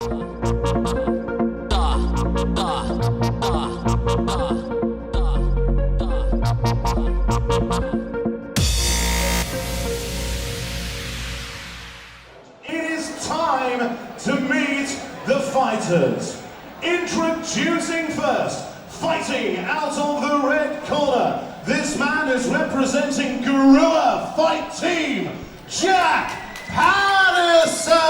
To meet the fighters. Introducing first, fighting out of the red corner. This man is representing Guerrilla Fight Team, Jack Paddison.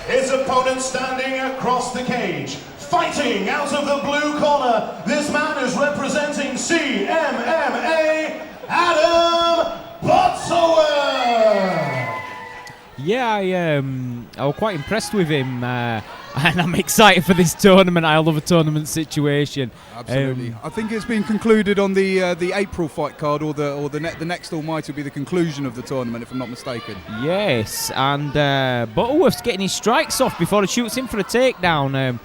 His opponent standing across the cage. Fighting out of the blue corner, this man is representing CMMA, Adam Butterworth. Yeah, I was quite impressed with him, and I'm excited for this tournament. I love a tournament situation. Absolutely. I think it's been concluded on the April fight card, or the next Almighty will be the conclusion of the tournament, if I'm not mistaken. Yes, and Butterworth's getting his strikes off before he shoots in for a takedown.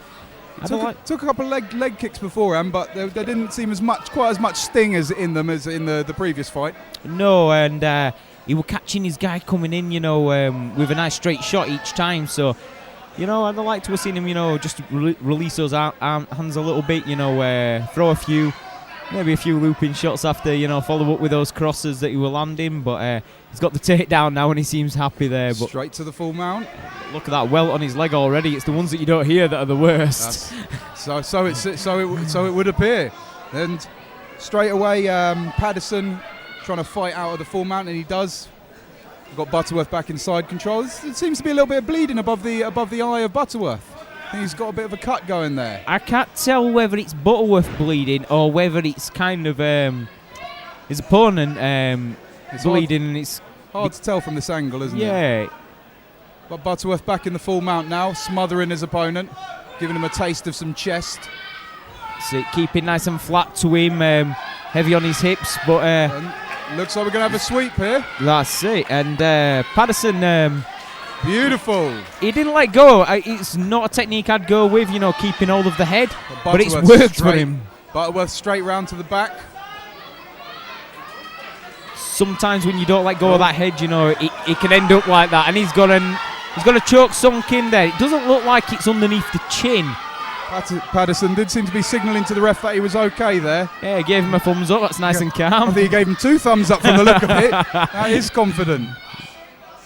Took a couple of leg kicks beforehand, but there didn't seem quite as much sting as in them as in the previous fight. No, and he was catching his guy coming in, with a nice straight shot each time. So, I'd like to have seen him, just release those hands a little bit, throw maybe a few looping shots after, follow up with those crosses that he was landing. But he's got the takedown now and he seems happy there. But straight to the full mount. Look at that welt on his leg already. It's the ones that you don't hear that are the worst. So it would appear. And straight away, Paddison trying to fight out of the full mount, and he does. We've got Butterworth back inside control. It seems to be a little bit of bleeding above the eye of Butterworth. I think he's got a bit of a cut going there. I can't tell whether it's Butterworth bleeding or whether it's kind of his opponent bleeding, and it's hard to tell from this angle, isn't it? Yeah. But Butterworth back in the full mount now, smothering his opponent, giving him a taste of some chest. So keeping nice and flat to him, heavy on his hips, but looks like we're going to have a sweep here. That's it. And Paddison, beautiful. He didn't let go. It's not a technique I'd go with, keeping hold of the head, but it's worked for him. Butterworth straight round to the back. Sometimes when you don't let go of that head, it can end up like that. And he's got a choke sunk in there. It doesn't look like it's underneath the chin. Paddison did seem to be signalling to the ref that he was okay there. Yeah, he gave him a thumbs up. That's nice and calm. I think he gave him 2 thumbs up from the look of it. That is confident.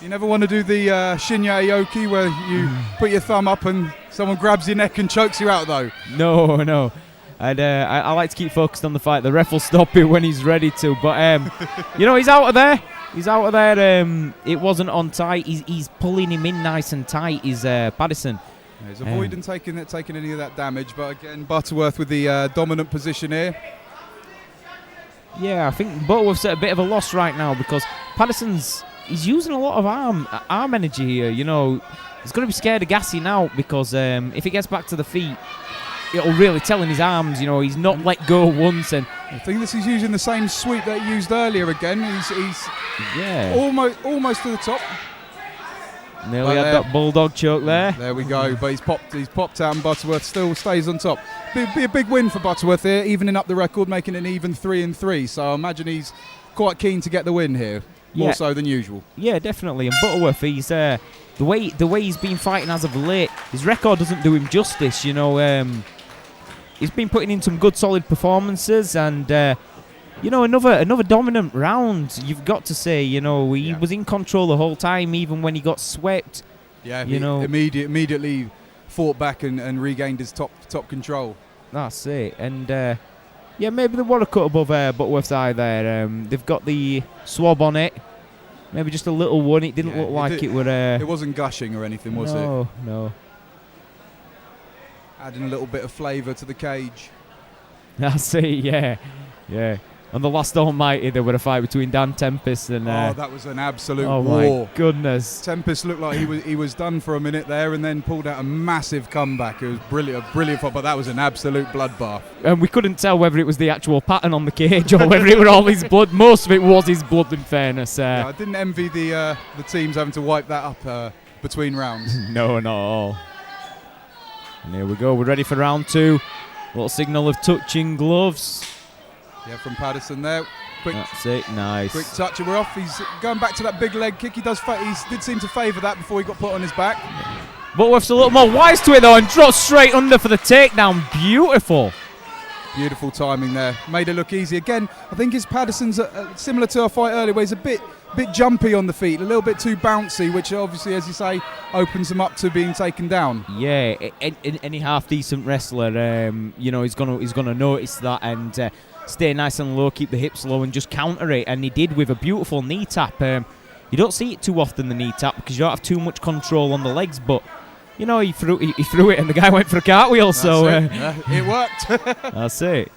You never want to do the Shinya Aoki where you put your thumb up and someone grabs your neck and chokes you out, though. No. And I like to keep focused on the fight. The ref will stop it when he's ready to. But, he's out of there. He's out of there. It wasn't on tight. He's pulling him in nice and tight, is Paddison. Yeah, he's avoiding taking any of that damage. But, again, Butterworth with the dominant position here. Yeah, I think Butterworth's at a bit of a loss right now because he's using a lot of arm energy here. He's going to be scared of gassing out because if he gets back to the feet, it'll really tell in his arms. He's not let go once, and I think this is using the same sweep that he used earlier again. He's almost to the top. Nearly had that bulldog choke there. There we go. But he's popped out, and Butterworth still stays on top. Be a big win for Butterworth here, evening up the record, making it an even 3-3. So I imagine he's quite keen to get the win here, more so than usual. Yeah, definitely. And Butterworth, he's the way he's been fighting as of late, his record doesn't do him justice. He's been putting in some good, solid performances, and another dominant round. You've got to say, he was in control the whole time, even when he got swept. Yeah, he immediately fought back and regained his top control. That's it. And maybe the water cut above Butterworth's eye there. They've got the swab on it. Maybe just a little one. It didn't look like it would. It wasn't gushing or anything, was it? No. Adding a little bit of flavour to the cage. That's it. Yeah. On the last Almighty, there was a fight between Dan Tempest and. That was an absolute war. Oh my goodness! Tempest looked like he was done for a minute there, and then pulled out a massive comeback. It was brilliant fight, but that was an absolute bloodbath. And we couldn't tell whether it was the actual pattern on the cage or whether it was all his blood. Most of it was his blood, in fairness. I didn't envy the teams having to wipe that up between rounds. No, not at all. And here we go. We're ready for round 2. Little signal of touching gloves. Yeah, from Paddison there. That's it, nice. Quick touch and we're off. He's going back to that big leg kick. He did seem to favour that before he got put on his back. Butterworth's a little more wise to it though, and drops straight under for the takedown. Beautiful. Beautiful timing there. Made it look easy. Again, I think his Paddison's similar to our fight earlier, where he's a bit jumpy on the feet, a little bit too bouncy, which obviously, as you say, opens him up to being taken down. Yeah, any half decent wrestler, he's gonna notice that and stay nice and low, keep the hips low, and just counter it. And he did with a beautiful knee tap. You don't see it too often, the knee tap, because you don't have too much control on the legs, but. He threw it and the guy went for a cartwheel, so it worked. That's it.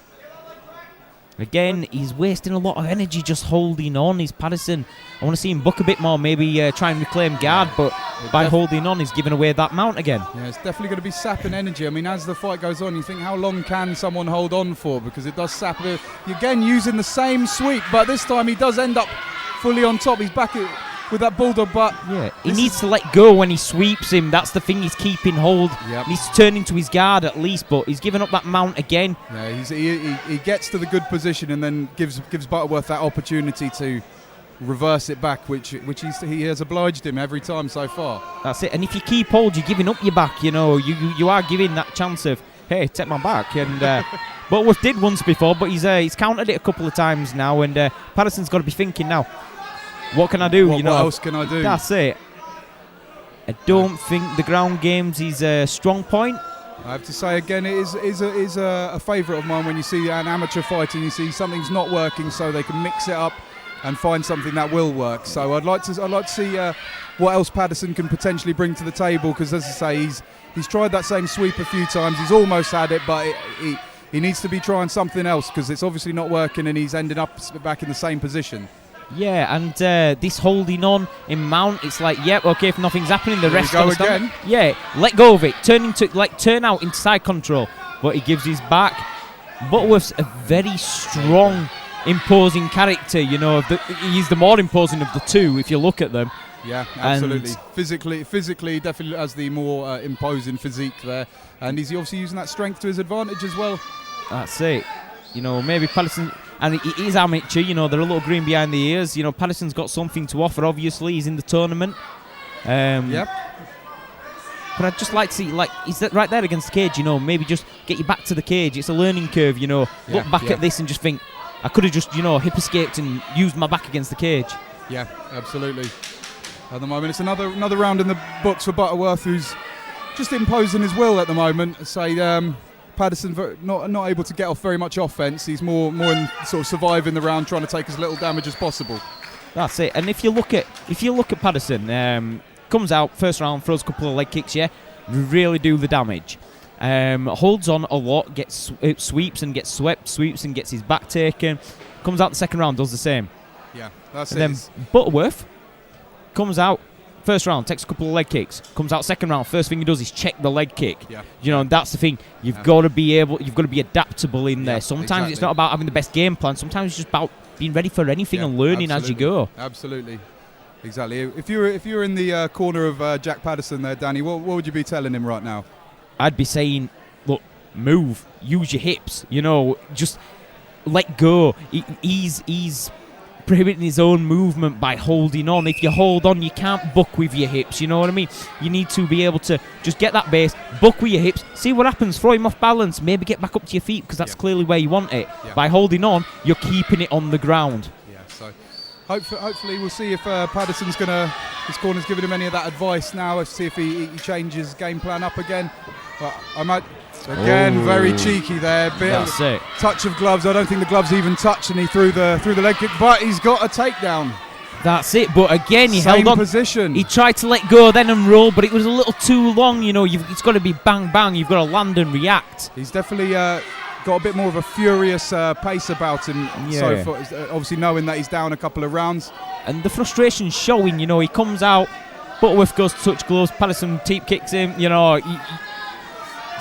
Again, he's wasting a lot of energy just holding on. He's Paddison. I want to see him buck a bit more, maybe try and reclaim guard, but by holding on, he's giving away that mount again. Yeah, it's definitely going to be sapping energy. I mean, as the fight goes on, you think, how long can someone hold on for? Because it does sap. Again, using the same sweep, but this time he does end up fully on top. He's back with that bulldog, but yeah, he needs to let go when he sweeps him. That's the thing, he's keeping hold. Yep. He needs to turn into his guard at least, but he's giving up that mount again. Yeah, he gets to the good position and then gives Butterworth that opportunity to reverse it back, which he has obliged him every time so far. That's it. And if you keep hold, you're giving up your back. You are giving that chance of, hey, take my back. And Butterworth did once before, but he's countered it a couple of times now. And Paddison's got to be thinking now, what can I do? What else can I do? That's it. I don't think the ground game's his strong point. I have to say again, it is a favourite of mine when you see an amateur fighting. You see something's not working, so they can mix it up and find something that will work. So I'd like to see what else Paddison can potentially bring to the table, because as I say, he's tried that same sweep a few times. He's almost had it, but he needs to be trying something else, because it's obviously not working, and he's ending up back in the same position. Yeah, and this holding on in mount, it's like, yep, okay, if nothing's happening, the rest go again. Yeah, let go of it, turn out into side control, but he gives his back. Butterworth's a very strong, imposing character. He's the more imposing of the two if you look at them. Yeah, absolutely. Physically, definitely has the more imposing physique there, and he's obviously using that strength to his advantage as well. That's it. Maybe Paddison. And he is amateur, they're a little green behind the ears. Paddison's got something to offer, obviously. He's in the tournament. Yep. But I'd just like to see, he's right there against the cage, maybe just get you back to the cage. It's a learning curve, look back at this and just think, I could have just, hip escaped and used my back against the cage. Yeah, absolutely. At the moment, it's another round in the books for Butterworth, who's just imposing his will at the moment. Paddison not able to get off very much offense. He's more in sort of surviving the round, trying to take as little damage as possible. That's it. And if you look at Paddison, comes out first round, throws a couple of leg kicks, really do the damage. Holds on a lot, gets sweeps and gets swept, sweeps and gets his back taken. Comes out the second round, does the same. Yeah, that's and it. Then Butterworth comes out. First round, takes a couple of leg kicks. Comes out second round. First thing he does is check the leg kick. Yeah. And that's the thing. You've got to be adaptable in there. Sometimes it's not about having the best game plan. Sometimes it's just about being ready for anything and learning as you go. Absolutely. Exactly. If you were in the corner of Jack Paddison there, Danny, what would you be telling him right now? I'd be saying, look, move. Use your hips. Just let go. He's prohibiting his own movement by holding on. If you hold on, you can't buck with your hips, you know what I mean? You need to be able to just get that base, buck with your hips, see what happens, throw him off balance, maybe get back up to your feet, because that's clearly where you want it. By holding on, you're keeping it on the ground. Yeah, so hopefully we'll see if Paddison's his corner's giving him any of that advice now. Let's see if he changes game plan up again. But I might... Again, very cheeky there. That's it. Touch of gloves. I don't think the gloves even touched, and he threw the leg kick. But he's got a takedown. That's it. But again, he held on. Position. He tried to let go, then and roll, but it was a little too long. It's got to be bang bang. You've got to land and react. He's definitely got a bit more of a furious pace about him. So far, obviously knowing that he's down a couple of rounds, and the frustration's showing. He comes out. Butterworth goes to touch gloves. Paddison teep kicks him.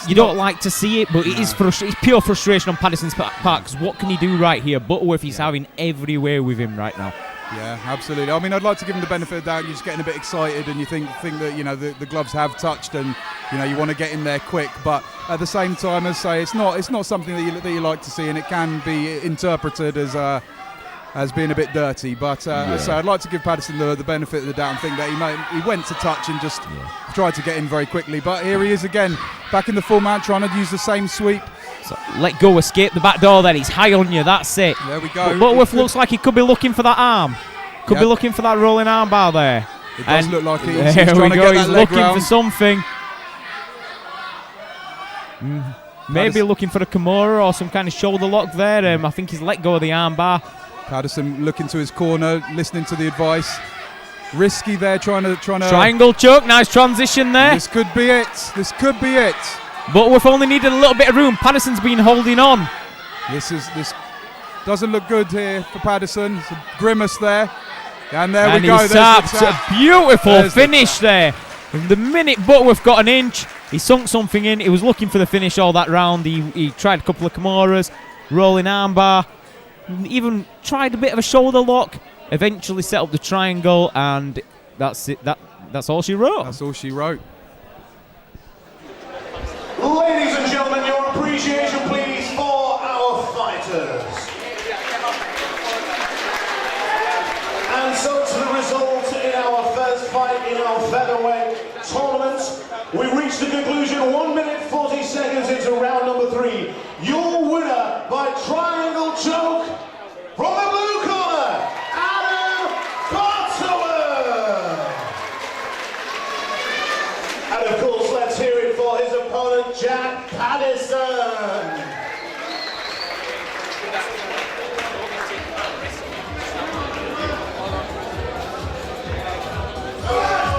You don't like to see it, but it is it's pure frustration on Paddison's part, because what can he do right here? Butterworth, he's having every way with him right now. Yeah, absolutely. I mean, I'd like to give him the benefit of the doubt. You're just getting a bit excited, and you think that the gloves have touched, and you want to get in there quick. But at the same time, as I say, it's not something that you like to see, and it can be interpreted as as being a bit dirty. But so I'd like to give Paddison the benefit of the doubt and think that he went to touch and just tried to get in very quickly. But here he is again, back in the full mount, trying to use the same sweep. So let go, escape the back door then. He's high on you, that's it. There we go. But Butterworth looks like he could be looking for that arm. Could be looking for that rolling arm bar there. It does look like he's there trying we to go, get he's that leg looking round. for something. Maybe looking for a Kimura or some kind of shoulder lock there. I think he's let go of the arm bar. Paddison looking to his corner, listening to the advice. Risky there, trying to Triangle choke, nice transition there. This could be it. This could be it. Butterworth only needed a little bit of room. Paddison's been holding on. This doesn't look good here for Paddison. It's a grimace there. And there we go. He taps. A beautiful finish there. From the minute Butterworth got an inch, he sunk something in. He was looking for the finish all that round. He tried a couple of Kimuras, rolling armbar, even tried a bit of a shoulder lock. Eventually set up the triangle, and that's it. That's all she wrote. That's all she wrote. Ladies and gentlemen, your appreciation please for our fighters. And so to the result in our first fight in our featherweight tournament, we reached the conclusion 1 minute 40 seconds into round number 3. Your winner by triangle choke from the blue corner, Butterworth. And of course, let's hear it for his opponent, Jack Paddison. Ah.